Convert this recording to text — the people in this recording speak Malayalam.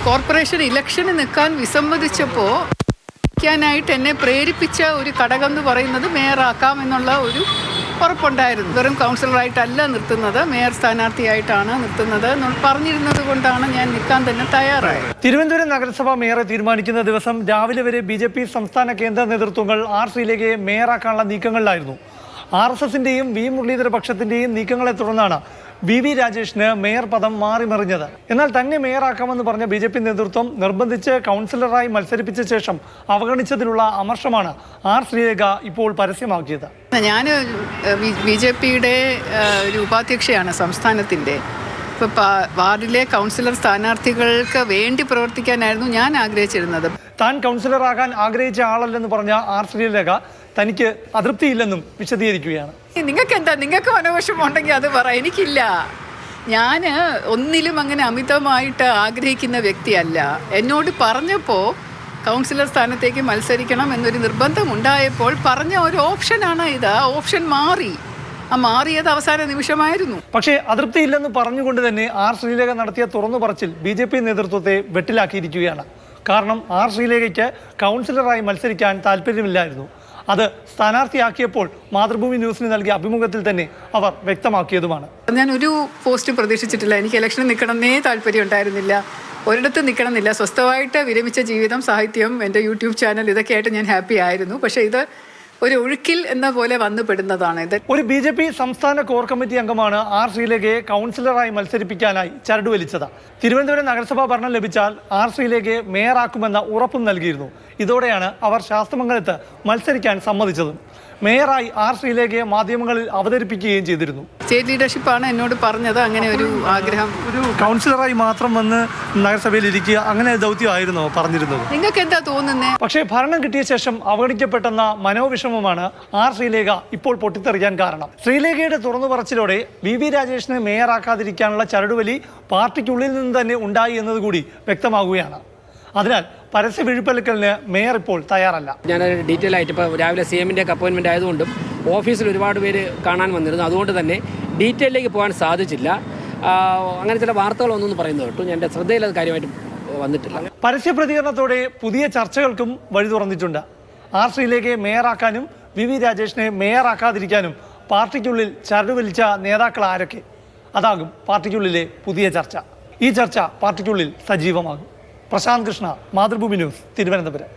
കോർപ്പറേഷൻ ഇലക്ഷന് നിൽക്കാൻ വിസമ്മതിച്ചപ്പോൾ ായിട്ട് എന്നെ പ്രേരിപ്പിച്ച ഒരു ഘടകം എന്ന് പറയുന്നത് മേയറാക്കാം എന്നുള്ള ഒരു ഉറപ്പുണ്ടായിരുന്നു. വെറും കൗൺസിലറായിട്ടല്ല നിർത്തുന്നത്, മേയർ സ്ഥാനാർത്ഥിയായിട്ടാണ് നിർത്തുന്നത് എന്ന് പറഞ്ഞിരുന്നത് കൊണ്ടാണ് ഞാൻ നിൽക്കാൻ തന്നെ തയ്യാറായത്. തിരുവനന്തപുരം നഗരസഭ മേയറെ തീരുമാനിക്കുന്ന ദിവസം രാവിലെ വരെ BJP സംസ്ഥാന കേന്ദ്ര നേതൃത്വങ്ങൾ ആർ ശ്രീലേഖയെ മേയറാക്കാനുള്ള നീക്കങ്ങളിലായിരുന്നു. RSSന്റെയും വി മുരളീധര പക്ഷത്തിന്റെയും നീക്കങ്ങളെ തുടർന്നാണ് VV രാജേഷിന് മേയർ പദം മാറിമറിഞ്ഞത്. എന്നാൽ തന്നെ മേയറാക്കാമെന്ന് പറഞ്ഞ BJP നേതൃത്വം നിർബന്ധിച്ച് കൗൺസിലറായി മത്സരിപ്പിച്ച ശേഷം അവഗണിച്ചതിലുള്ള അമർഷമാണ് ആർ ശ്രീലേഖ ഇപ്പോൾ പരസ്യമാക്കിയത്. ഞാൻ BJPയുടെ ഒരു ഉപാധ്യക്ഷയാണ് സംസ്ഥാനത്തിൻ്റെ. ഇപ്പോൾ വാർഡിലെ കൗൺസിലർ സ്ഥാനാർത്ഥികൾക്ക് വേണ്ടി പ്രവർത്തിക്കാനായിരുന്നു ഞാൻ ആഗ്രഹിച്ചിരുന്നത്. താൻ കൗൺസിലറാകാൻ ആഗ്രഹിച്ച ആളല്ലെന്ന് പറഞ്ഞ ആർ ശ്രീലേഖ തനിക്ക് അതൃപ്തിയില്ലെന്നും വിശദീകരിക്കുകയാണ്. നിങ്ങൾക്ക് മനോവിഷമം ഉണ്ടെങ്കിൽ അത് പറ, എനിക്കില്ല. ഞാൻ ഒന്നിലും അങ്ങനെ അമിതമായിട്ട് ആഗ്രഹിക്കുന്ന വ്യക്തിയല്ല. എന്നോട് പറഞ്ഞപ്പോൾ കൗൺസിലർ സ്ഥാനത്തേക്ക് മത്സരിക്കണം എന്നൊരു നിർബന്ധം ഉണ്ടായപ്പോൾ പറഞ്ഞ ഒരു ഓപ്ഷനാണ് ഇത്. ആ ഓപ്ഷൻ മാറിയത് അവസാന നിമിഷമായിരുന്നു. പക്ഷേ അതൃപ്തിയില്ലെന്ന് പറഞ്ഞുകൊണ്ട് തന്നെ ആർ ശ്രീലേഖ നടത്തിയ തുറന്നു പറച്ചിൽ BJP നേതൃത്വത്തെ വെട്ടിലാക്കിയിരിക്കുകയാണ്. കാരണം ആർ ശ്രീലേഖയ്ക്ക് കൗൺസിലറായി മത്സരിക്കാൻ താല്പര്യമില്ലായിരുന്നു. അത് സ്ഥാനാർത്ഥിയാക്കിയപ്പോൾ മാതൃഭൂമി ന്യൂസിന് നൽകിയ അഭിമുഖത്തിൽ തന്നെ അവർ വ്യക്തമാക്കിയതുമാണ്. ഞാൻ ഒരു പോസ്റ്റ് പ്രതീക്ഷിച്ചിട്ടില്ല. എനിക്ക് ഇലക്ഷന് നിൽക്കണമെന്നേ താല്പര്യം ഉണ്ടായിരുന്നില്ല. ഒരിടത്ത് നിൽക്കണമെന്നില്ല. സ്വസ്ഥമായിട്ട് വിരമിച്ച ജീവിതം, സാഹിത്യം, എൻ്റെ യൂട്യൂബ് ചാനൽ, ഇതൊക്കെയായിട്ട് ഞാൻ ഹാപ്പി ആയിരുന്നു. പക്ഷേ ഇത് ഒരു ഒഴുക്കിൽ എന്ന പോലെ വന്നു പെടുന്നതാണ് ഇത്. ഒരു BJP സംസ്ഥാന കോർ കമ്മിറ്റി അംഗമാണ് ആർ ശ്രീലേഖയെ കൗൺസിലറായി മത്സരിപ്പിക്കാനായി ചരട് വലിച്ചത്. തിരുവനന്തപുരം നഗരസഭാ ഭരണം ലഭിച്ചാൽ ആർ ശ്രീലേഖയെ മേയറാക്കുമെന്ന ഉറപ്പും നൽകിയിരുന്നു. ഇതോടെയാണ് അവർ ശാസ്തമംഗലത്ത് മത്സരിക്കാൻ സമ്മതിച്ചതും. മേയറായി ആർ ശ്രീലേഖയെ മാധ്യമങ്ങളിൽ അവതരിപ്പിക്കുകയും ചെയ്തിരുന്നു. സ്റ്റേറ്റ് ലീഡർഷിപ്പാണ് എന്നോട് പറഞ്ഞത് അങ്ങനെ ഒരു ആഗ്രഹം. ഒരു കൗൺസിലറായി മാത്രം വന്ന് നഗരസഭയിൽ ഇരിക്കുക, അങ്ങനെ ദൗത്യമായിരുന്നോ പറഞ്ഞിരുന്നത്? നിങ്ങൾക്ക് എന്താ തോന്നുന്നത്? പക്ഷേ ഭരണം കിട്ടിയ ശേഷം അവഗണിക്കപ്പെട്ടെന്ന മനോവിഷമമാണ് ആർ ശ്രീലേഖ ഇപ്പോൾ പൊട്ടിത്തെറിക്കാൻ കാരണം. ശ്രീലേഖയുടെ തുറന്നു പറച്ചിലോടെ VV രാജേഷിനെ മേയറാക്കാതിരിക്കാനുള്ള ചരടുവലി പാർട്ടിക്കുള്ളിൽ നിന്ന് തന്നെ ഉണ്ടായി എന്നതുകൂടി വ്യക്തമാകുകയാണ്. അതിനാൽ പരസ്യ വിഴുപ്പലിക്കലിന് മേയർ ഇപ്പോൾ തയ്യാറല്ല. ഞാൻ ഡീറ്റെയിൽ ആയിട്ട് ഇപ്പോൾ രാവിലെ CMൻ്റെ അപ്പോയിൻമെൻ്റ് ആയതുകൊണ്ടും ഓഫീസിൽ ഒരുപാട് പേര് കാണാൻ വന്നിരുന്നു. അതുകൊണ്ട് തന്നെ ഡീറ്റെയിലേക്ക് പോകാൻ സാധിച്ചില്ല. അങ്ങനെ ചില വാർത്തകളൊന്നും പറയുന്നത് കേട്ടു. ഞാൻ എൻ്റെ ശ്രദ്ധയിൽ അത് കാര്യമായിട്ട് വന്നിട്ടില്ല. പരസ്യ പ്രതികരണത്തോടെ പുതിയ ചർച്ചകൾക്കും വഴി തുറന്നിട്ടുണ്ട്. ആർ ശ്രീലേഖയെ മേയറാക്കാനും VV രാജേഷിനെ മേയറാക്കാതിരിക്കാനും പാർട്ടിക്കുള്ളിൽ ചരടുവലിച്ച നേതാക്കൾ ആരൊക്കെ? അതാകും പാർട്ടിക്കുള്ളിലെ പുതിയ ചർച്ച. ഈ ചർച്ച പാർട്ടിക്കുള്ളിൽ സജീവമാകും. പ്രശാന്ത് കൃഷ്ണ, മാതൃഭൂമി ന്യൂസ്, തിരുവനന്തപുരം.